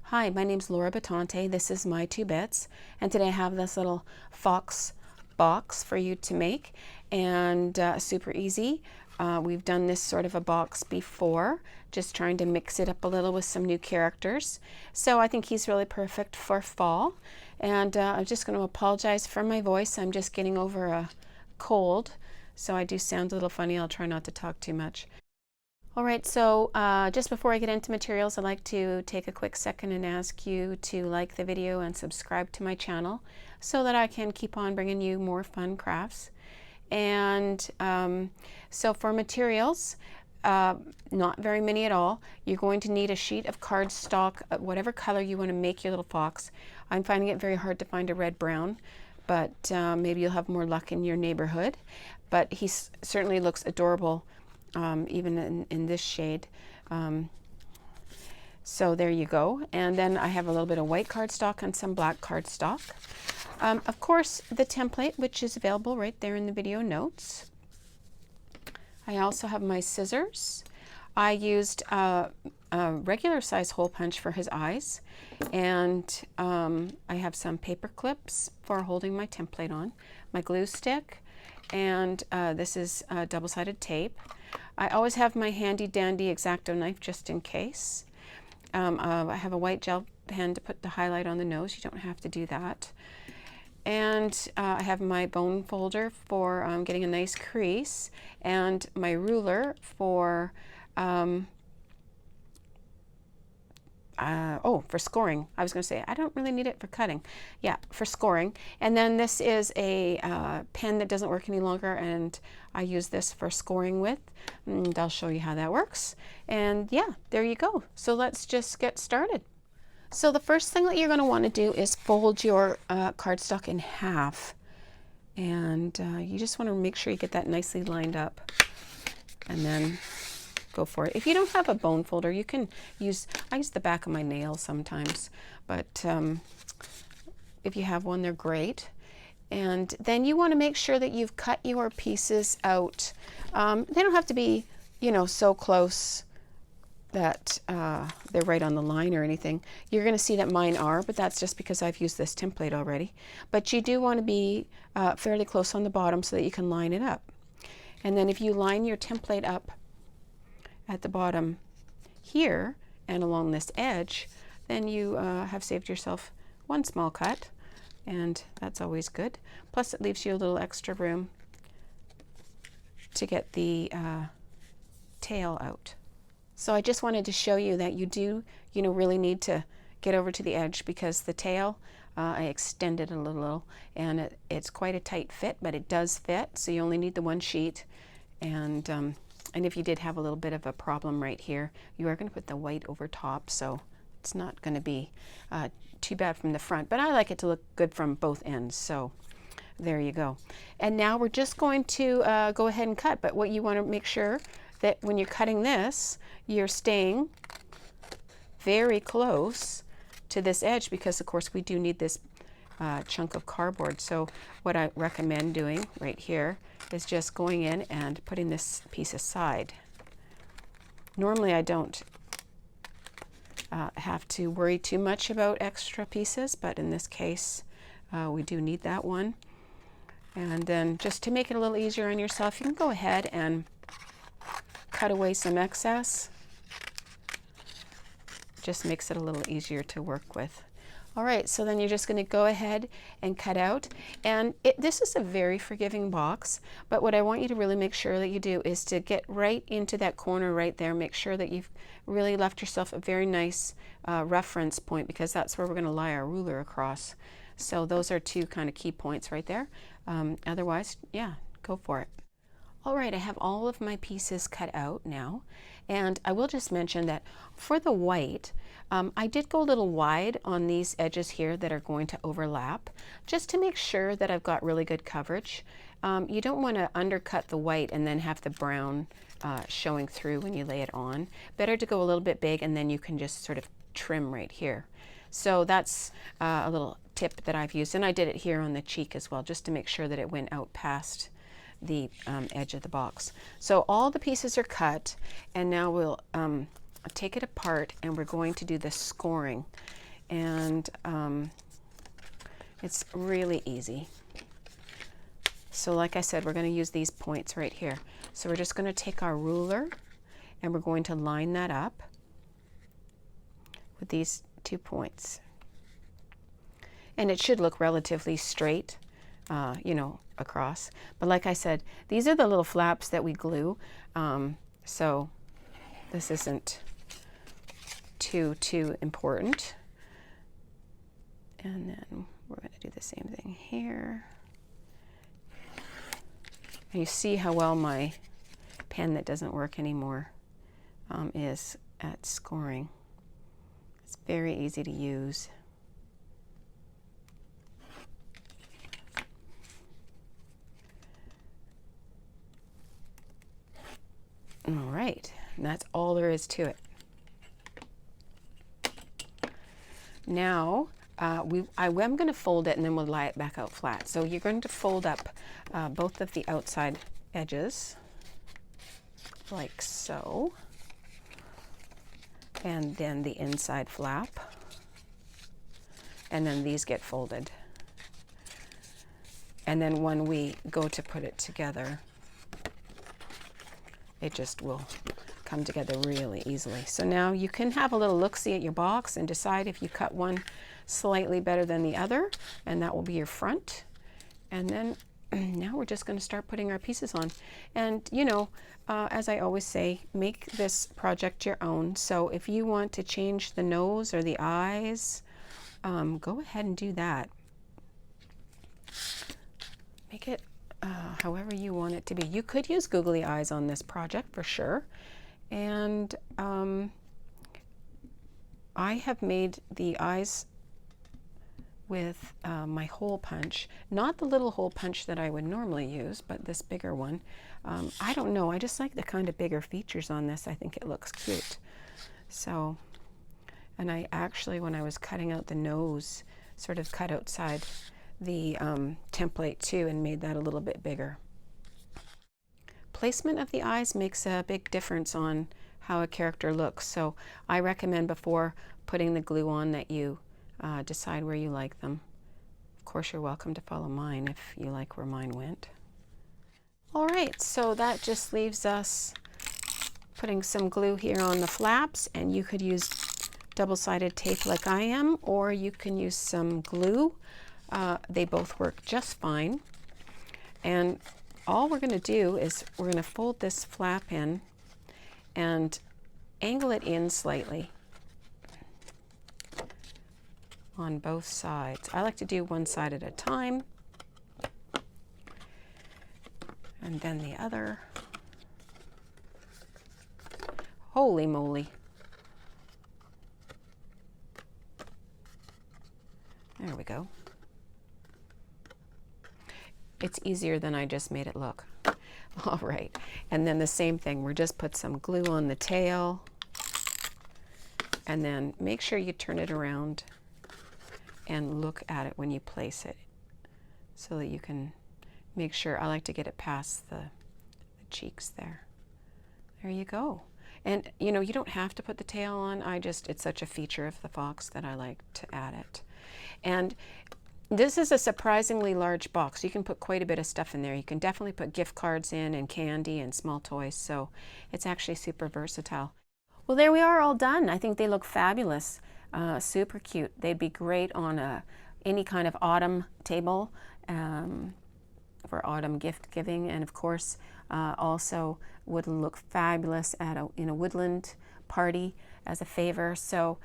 Hi, my name's Laura Batante. This is My Two Bits, and today I have this little fox box for you to make, and super easy. We've done this sort of a box before, just trying to mix it up a little with some new characters. So I think he's really perfect for fall. And I'm just going to apologize for my voice. I'm just getting over a cold, so I do sound a little funny. I'll try not to talk too much. All right, so just before I get into materials, I'd like to take a quick second and ask you to like the video and subscribe to my channel so that I can keep on bringing you more fun crafts. And so for materials, not very many at all. You're going to need a sheet of cardstock, whatever color you want to make your little fox. I'm finding it very hard to find a red-brown, but maybe you'll have more luck in your neighborhood. But he certainly looks adorable. Even in this shade. So there you go. And then I have a little bit of white cardstock and some black cardstock. Of course, the template, which is available right there in the video notes. I also have my scissors. I used a regular size hole punch for his eyes. And I have some paper clips for holding my template on. My glue stick. And this is double-sided tape. I always have my handy dandy X-Acto knife just in case. I have a white gel pen to put the highlight on the nose. You don't have to do that. And I have my bone folder for getting a nice crease, and my ruler for for scoring. I was going to say, I don't really need it for cutting. Yeah, for scoring. And then this is a pen that doesn't work any longer, and I use this for scoring with. And I'll show you how that works. And yeah, there you go. So let's just get started. So the first thing that you're going to want to do is fold your cardstock in half. And you just want to make sure you get that nicely lined up. And then go for it. If you don't have a bone folder, you can use, I use the back of my nail sometimes, but if you have one, they're great. And then you want to make sure that you've cut your pieces out. They don't have to be, you know, so close that they're right on the line or anything. You're going to see that mine are, but that's just because I've used this template already. But you do want to be fairly close on the bottom so that you can line it up. And then if you line your template up at the bottom here and along this edge, then you have saved yourself one small cut, and that's always good. Plus it leaves you a little extra room to get the tail out. So I just wanted to show you that you do, you know, really need to get over to the edge, because the tail, I extended a little, and it's quite a tight fit, but it does fit, so you only need the one sheet. And if you did have a little bit of a problem right here, you are going to put the white over top, so it's not going to be too bad from the front. But I like it to look good from both ends, so there you go. And now we're just going to go ahead and cut. But what you want to make sure that when you're cutting this, you're staying very close to this edge, because of course we do need this chunk of cardboard. So what I recommend doing right here is just going in and putting this piece aside. Normally I don't have to worry too much about extra pieces, but in this case we do need that one. And then just to make it a little easier on yourself, you can go ahead and cut away some excess. Just makes it a little easier to work with. All right, so then you're just going to go ahead and cut out. And this is a very forgiving box, but what I want you to really make sure that you do is to get right into that corner right there. Make sure that you've really left yourself a very nice reference point, because that's where we're going to lie our ruler across. So those are two kind of key points right there. Otherwise, yeah, go for it. All right, I have all of my pieces cut out now, and I will just mention that for the white, I did go a little wide on these edges here that are going to overlap, just to make sure that I've got really good coverage. You don't want to undercut the white and then have the brown showing through when you lay it on. Better to go a little bit big, and then you can just sort of trim right here. So that's a little tip that I've used, and I did it here on the cheek as well, just to make sure that it went out past the edge of the box. So all the pieces are cut, and now we'll take it apart and we're going to do the scoring. And it's really easy. So like I said, we're going to use these points right here. So we're just going to take our ruler and we're going to line that up with these 2 points. And it should look relatively straight, you know, across. But like I said, these are the little flaps that we glue. So this isn't too important. And then we're going to do the same thing here. And you see how well my pen that doesn't work anymore is at scoring. It's very easy to use. All right, and that's all there is to it. Now, I'm going to fold it and then we'll lie it back out flat. So you're going to fold up both of the outside edges, like so, and then the inside flap, and then these get folded. And then when we go to put it together, it just will come together really easily. So now you can have a little look-see at your box and decide if you cut one slightly better than the other, and that will be your front. And then now we're just going to start putting our pieces on. And you know, as I always say, make this project your own. So if you want to change the nose or the eyes, go ahead and do that. Make it however you want it to be. You could use googly eyes on this project for sure. And I have made the eyes with my hole punch, not the little hole punch that I would normally use, but this bigger one. I don't know, I just like the kind of bigger features on this. I think it looks cute. So, and I actually, when I was cutting out the nose, sort of cut outside the template too and made that a little bit bigger. Placement of the eyes makes a big difference on how a character looks. So I recommend before putting the glue on that you decide where you like them. Of course, you're welcome to follow mine if you like where mine went. All right, so that just leaves us putting some glue here on the flaps, and you could use double-sided tape like I am, or you can use some glue. They both work just fine. And all we're going to do is we're going to fold this flap in and angle it in slightly on both sides. I like to do one side at a time and then the other. Holy moly. There we go. It's easier than I just made it look. All right, and then the same thing, we're just put some glue on the tail, and then make sure you turn it around and look at it when you place it so that you can make sure. I like to get it past the cheeks there. There you go. And you know, you don't have to put the tail on. It's such a feature of the fox that I like to add it. And this is a surprisingly large box. You can put quite a bit of stuff in there. You can definitely put gift cards in and candy and small toys, so it's actually super versatile. Well, there we are, all done. I think they look fabulous, super cute. They'd be great on any kind of autumn table for autumn gift giving, and of course also would look fabulous at in a woodland party as a favor. So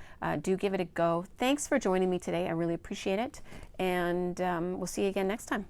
do give it a go. Thanks for joining me today. I really appreciate it. And we'll see you again next time.